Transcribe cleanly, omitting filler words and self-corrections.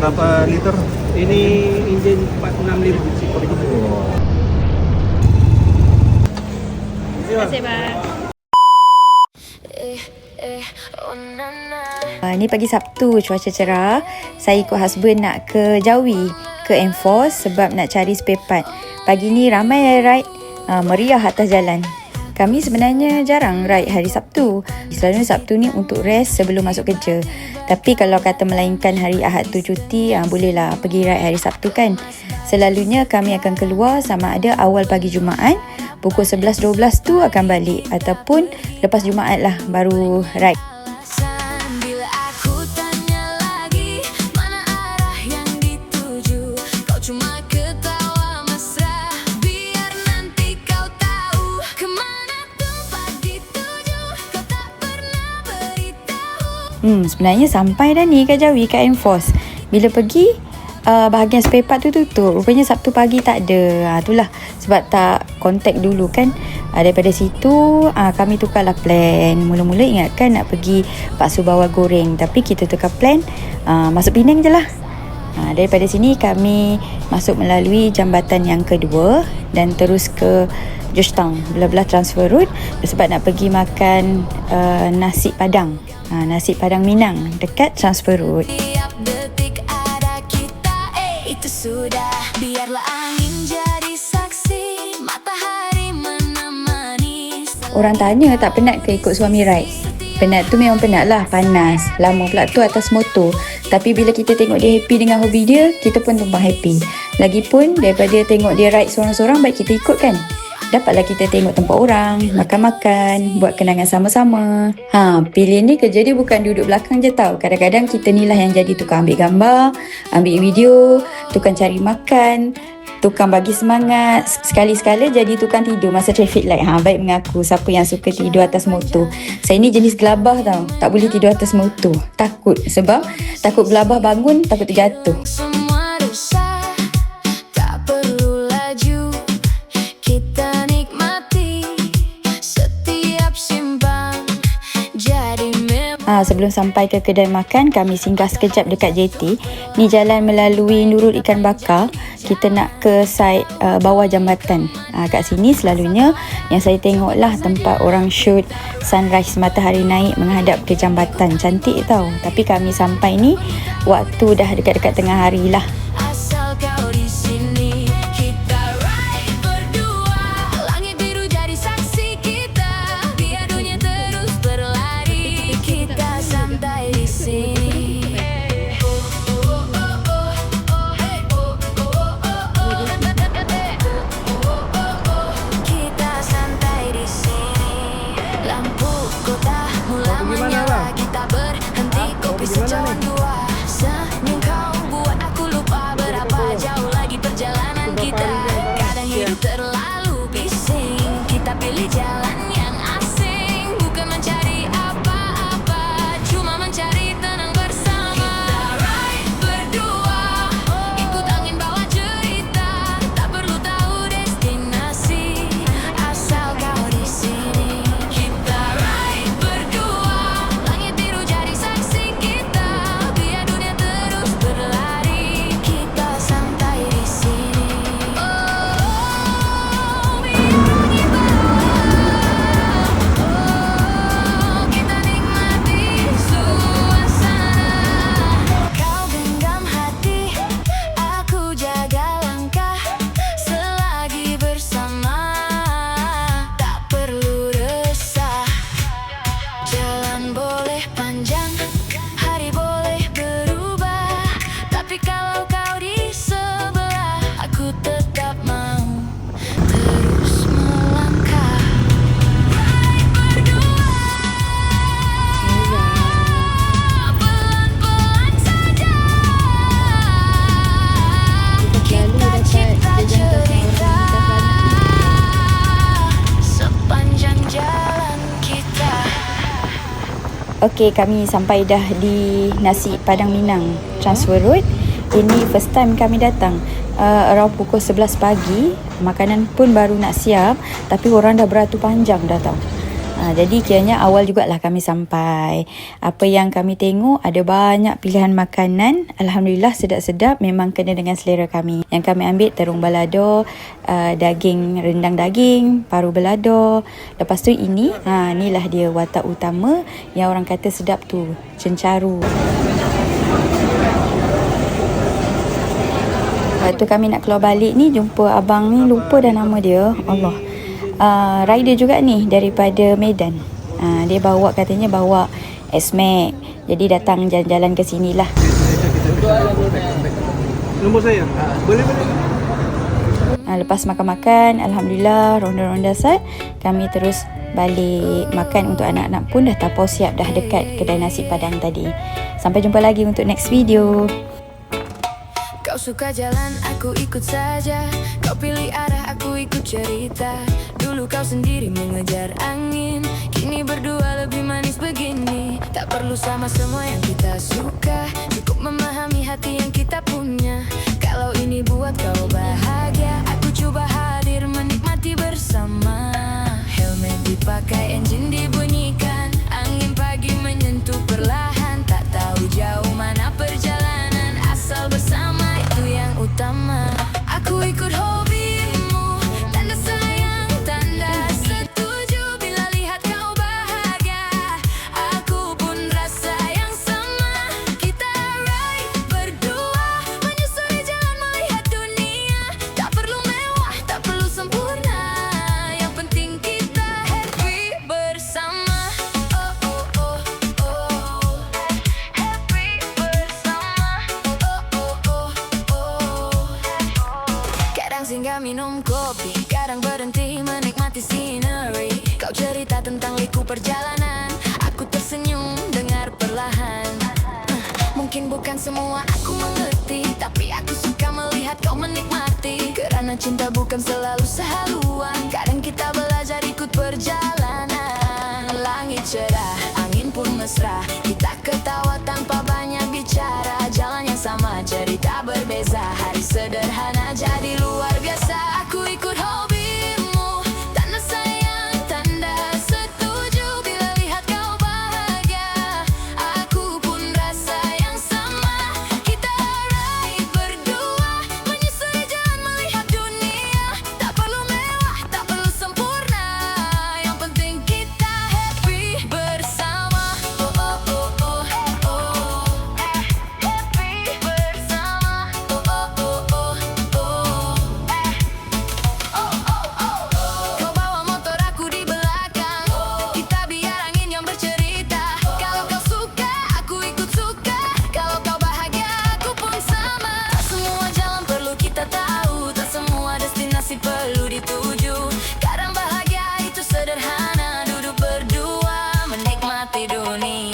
Berapa liter? Ini engine 465. Oh. Terima kasih, Bang. Ni pagi Sabtu, cuaca cerah. Saya ikut husband nak ke Jawi, ke Enforce sebab nak cari spare part. Pagi ni ramai ride meriah atas jalan. Kami sebenarnya jarang ride hari Sabtu. Selalunya Sabtu ni untuk rest sebelum masuk kerja. Tapi kalau kata melainkan hari Ahad tu cuti, bolehlah pergi ride hari Sabtu kan. Selalunya kami akan keluar sama ada awal pagi Jumaat, pukul 11-12 tu akan balik, ataupun lepas Jumaat lah baru ride. Sebenarnya sampai dah ni kat Jawi, kat Enforce. Bila pergi, bahagian spare part tu tutup. Rupanya Sabtu pagi tak ada. Itulah sebab tak contact dulu kan. Daripada situ kami tukarlah plan. Mula-mula ingatkan nak pergi bakso bawal goreng, tapi kita tukar plan, masuk Penang je lah. Daripada sini kami masuk melalui jambatan yang kedua dan terus ke Georgetown, belah-belah transfer road sebab nak pergi makan nasi Padang. Nasi Padang Minang dekat transfer road. Sudah biarlah angin jadi saksi, matahari menemani. Orang tanya tak penat ke ikut suami ride? Penat tu memang penat lah, panas. Lama pula tu atas motor. Tapi bila kita tengok dia happy dengan hobi dia, kita pun tumpang happy. Lagipun daripada tengok dia ride seorang-seorang, baik kita ikut kan. Dapatlah kita tengok tempat orang, makan-makan, buat kenangan sama-sama. Pilih ni kerja dia bukan duduk belakang je tau. Kadang-kadang kita ni lah yang jadi tukang ambil gambar, ambil video, tukang cari makan, tukang bagi semangat. Sekali-sekala jadi tukang tidur masa traffic light. Baik mengaku siapa yang suka tidur atas motor. Saya ni jenis gelabah tau. Tak boleh tidur atas motor. Takut. Sebab takut gelabah bangun, takut terjatuh. Semua rusak, tak perlu laju. Kita nikmati setiap simpang. Jadi sebelum sampai ke kedai makan, kami singgah sekejap dekat JT. Ni jalan melalui Nurul Ikan Bakar. Kita nak ke side bawah jambatan. Kat sini selalunya yang saya tengok lah tempat orang shoot sunrise matahari naik menghadap ke jambatan. Cantik tau. Tapi kami sampai ni waktu dah dekat-dekat tengah hari lah. asal kau di sini, kita ride berdua. Langit biru jadi saksi kita, biar dunia terus berlari. Kita santai di sini. Kita santai di sini. Lampu kota mulai menyala, kita berhenti kopi sejalan dua. Senyum kau buat aku lupa berapa jauh lagi perjalanan kita. Kadang hidup terlalu bising, kita pilih jalan yang asing. Bukan mencari apa-apa, cuma mencari tenang bersama. Kita ride berdua, ikut angin bawa cerita. Tak perlu tahu destinasi, asal kau di sini. Kita ride berdua, langit biru jadi saksi kita, biar dunia terus berlari. Kita santai di sini. Biar kita nikmati suasana. Kau genggam hati, aku jaga langkah. Selagi bersama, tak perlu resah. Jalan boleh panjang, hari boleh berubah, tapi kalau kau di sebelah, aku tetap mau terus melangkah. Ride berdua, pelan-pelan saja. Kita cipta cerita sepanjang jalan kita. Okey, kami sampai dah di Nasi Padang Minang Transfer Road. Ini first time kami datang. Around pukul 11 pagi. Makanan pun baru nak siap, tapi orang dah beratur panjang dah tau. Jadi kiranya awal jugalah kami sampai. Apa yang kami tengok, ada banyak pilihan makanan. Alhamdulillah sedap-sedap, memang kena dengan selera kami. Yang kami ambil terung balado, daging, rendang daging, paru balado. Lepas tu inilah dia watak utama yang orang kata sedap tu, cencaru. Waktu kami nak keluar balik ni, jumpa abang ni, lupa dah nama dia. Allah. Rider juga ni daripada Medan. Dia katanya bawa S-Max. Jadi datang jalan-jalan ke sini lah. Nombor saya? Boleh. Lepas makan-makan, Alhamdulillah, ronda-ronda sat, kami terus balik makan. Untuk anak-anak pun dah tapau siap, dah dekat kedai nasi padang tadi. Sampai jumpa lagi untuk next video. Kau suka jalan, aku ikut saja. Kau pilih arah, aku ikut cerita. Dulu kau sendiri mengejar angin, kini berdua lebih manis begini. Tak perlu sama semua yang kita suka, cukup memahami hati yang kita punya. Kalau ini buat kau bahagia, aku coba hadir menikmati bersama. Helmet dipakai, engine dibunyikan, angin pagi menyentuh perlahan. Tak tahu jauh mana perjalanan, asal bersama itu yang utama. Aku ikut hobimu, tanda sayang, tanda setuju. Bila lihat kau bahagia, aku pun rasa yang sama. Kita ride berdua, menyusuri jalan melihat dunia. Tak perlu mewah, tak perlu sempurna, yang penting kita happy bersama. Oh oh oh oh, happy bersama. Oh oh oh oh. Kadang singgah minum kopi, kadang berhenti menikmati scenery. Kau cerita tentang liku perjalanan, aku tersenyum dengar perlahan. Mungkin bukan semua aku mengerti, tapi aku suka melihat kau menikmati. Kerana cinta bukan selalu sehaluan, kadang kita belajar ikut perjalanan. Langit cerah, angin pun mesra, kita ketawa tanpa banyak bicara. Jalan yang sama, cerita berbeza, hari sederhana jadi luar biasa. Aku ikut hobimu, tanda sayang, tanda setuju. Bila lihat kau bahagia, aku pun rasa yang sama. Kita ride berdua, menyusuri jalan melihat dunia. Tak perlu mewah, tak perlu sempurna, yang penting kita happy bersama. Oh oh oh oh oh, happy bersama. Oh oh oh oh oh. Kau bawa motor, aku di belakang, kita biar angin yang bercerita. Kalau kau suka, aku ikut suka. Kalau kau bahagia, aku pun sama. Tak semua jalan perlu kita tahu, tak semua destinasi perlu dituju. Kadang bahagia itu sederhana, duduk berdua menikmati dunia.